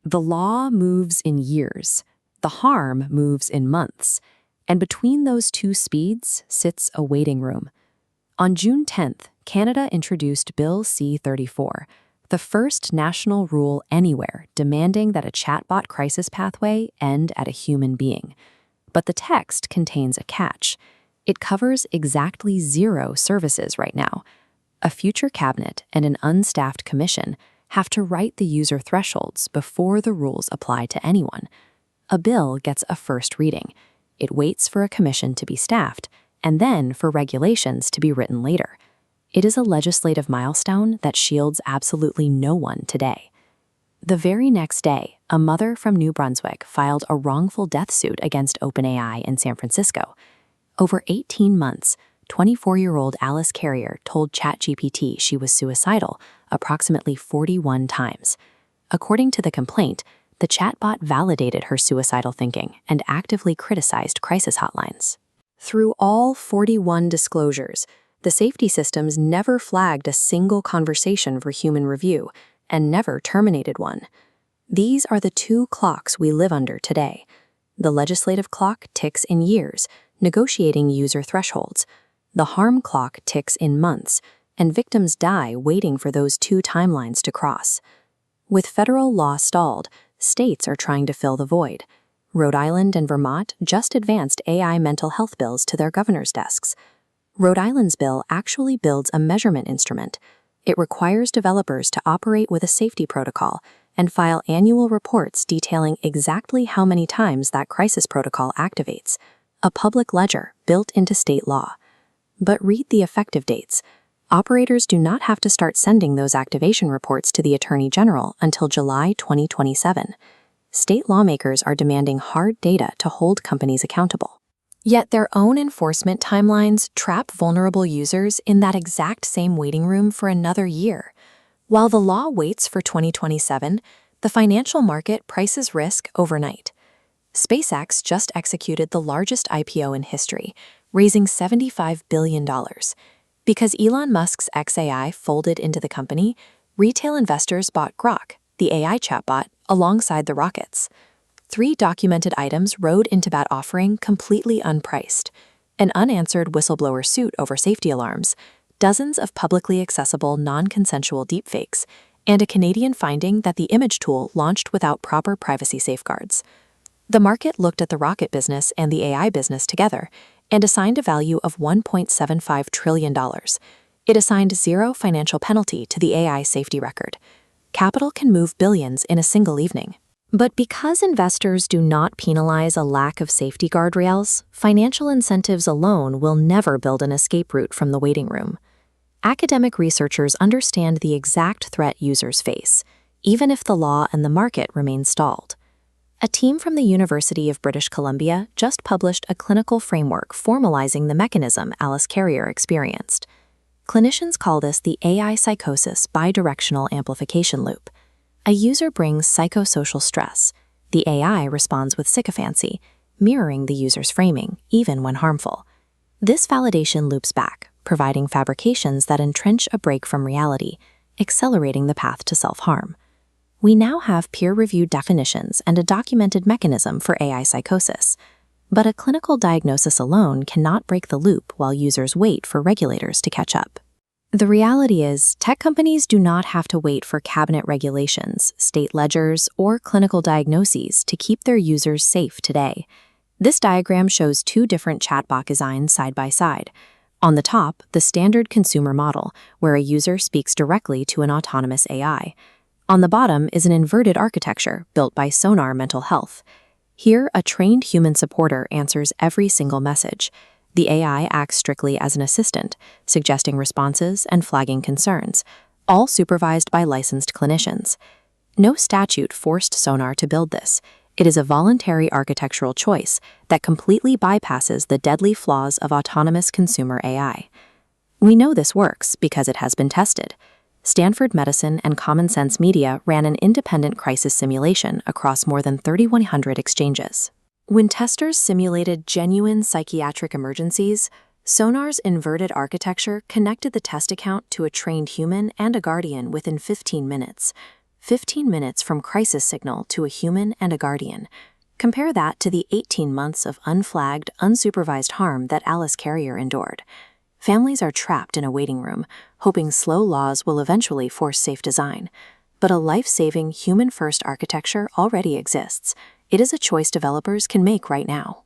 The law moves in years. The harm moves in months. And between those two speeds sits a waiting room. On June 10th, Canada introduced Bill C-34, the first national rule anywhere demanding that a chatbot crisis pathway end at a human being. But the text contains a catch. It covers exactly 0 services right now. A future cabinet and an unstaffed commission have to write the user thresholds before the rules apply to anyone. A bill gets a first reading. It waits for a commission to be staffed, and then for regulations to be written later. It is a legislative milestone that shields absolutely no one today. The very next day, a mother from New Brunswick filed a wrongful death suit against OpenAI in San Francisco. Over 18 months, 24-year-old Alice Carrier told ChatGPT she was suicidal approximately 41 times. According to the complaint, the chatbot validated her suicidal thinking and actively criticized crisis hotlines. Through all 41 disclosures, the safety systems never flagged a single conversation for human review and never terminated one. These are the 2 clocks we live under today. The legislative clock ticks in years, negotiating user thresholds. The harm clock ticks in months, and victims die waiting for those 2 timelines to cross. With federal law stalled, states are trying to fill the void. Rhode Island and Vermont just advanced AI mental health bills to their governor's desks. Rhode Island's bill actually builds a measurement instrument. It requires developers to operate with a safety protocol and file annual reports detailing exactly how many times that crisis protocol activates, a public ledger built into state law. But read the effective dates. Operators do not have to start sending those activation reports to the Attorney General until July 2027. State lawmakers are demanding hard data to hold companies accountable. Yet their own enforcement timelines trap vulnerable users in that exact same waiting room for another year. While the law waits for 2027, the financial market prices risk overnight. SpaceX just executed the largest IPO in history, raising $75 billion. Because Elon Musk's xAI folded into the company, retail investors bought Grok, the AI chatbot, alongside the rockets. 3 documented items rode into that offering completely unpriced: an unanswered whistleblower suit over safety alarms, dozens of publicly accessible non-consensual deepfakes, and a Canadian finding that the image tool launched without proper privacy safeguards. The market looked at the rocket business and the AI business together and assigned a value of $1.75 trillion. It assigned 0 financial penalty to the AI safety record. Capital can move billions in a single evening. But because investors do not penalize a lack of safety guardrails, financial incentives alone will never build an escape route from the waiting room. Academic researchers understand the exact threat users face, even if the law and the market remain stalled. A team from the University of British Columbia just published a clinical framework formalizing the mechanism Alice Carrier experienced. Clinicians call this the AI psychosis bidirectional amplification loop. A user brings psychosocial stress. The AI responds with sycophancy, mirroring the user's framing, even when harmful. This validation loops back, providing fabrications that entrench a break from reality, accelerating the path to self-harm. We now have peer-reviewed definitions and a documented mechanism for AI psychosis. But a clinical diagnosis alone cannot break the loop while users wait for regulators to catch up. The reality is, tech companies do not have to wait for cabinet regulations, state ledgers, or clinical diagnoses to keep their users safe today. This diagram shows 2 different chatbot designs side by side. On the top, the standard consumer model, where a user speaks directly to an autonomous AI. On the bottom is an inverted architecture built by Sonar Mental Health. Here, a trained human supporter answers every single message. The AI acts strictly as an assistant, suggesting responses and flagging concerns, all supervised by licensed clinicians. No statute forced Sonar to build this. It is a voluntary architectural choice that completely bypasses the deadly flaws of autonomous consumer AI. We know this works because it has been tested. Stanford Medicine and Common Sense Media ran an independent crisis simulation across more than 3,100 exchanges. When testers simulated genuine psychiatric emergencies, Sonar's inverted architecture connected the test account to a trained human and a guardian within 15 minutes. 15 minutes from crisis signal to a human and a guardian. Compare that to the 18 months of unflagged, unsupervised harm that Alice Carrier endured. Families are trapped in a waiting room, hoping slow laws will eventually force safe design. But a life-saving, human-first architecture already exists. It is a choice developers can make right now.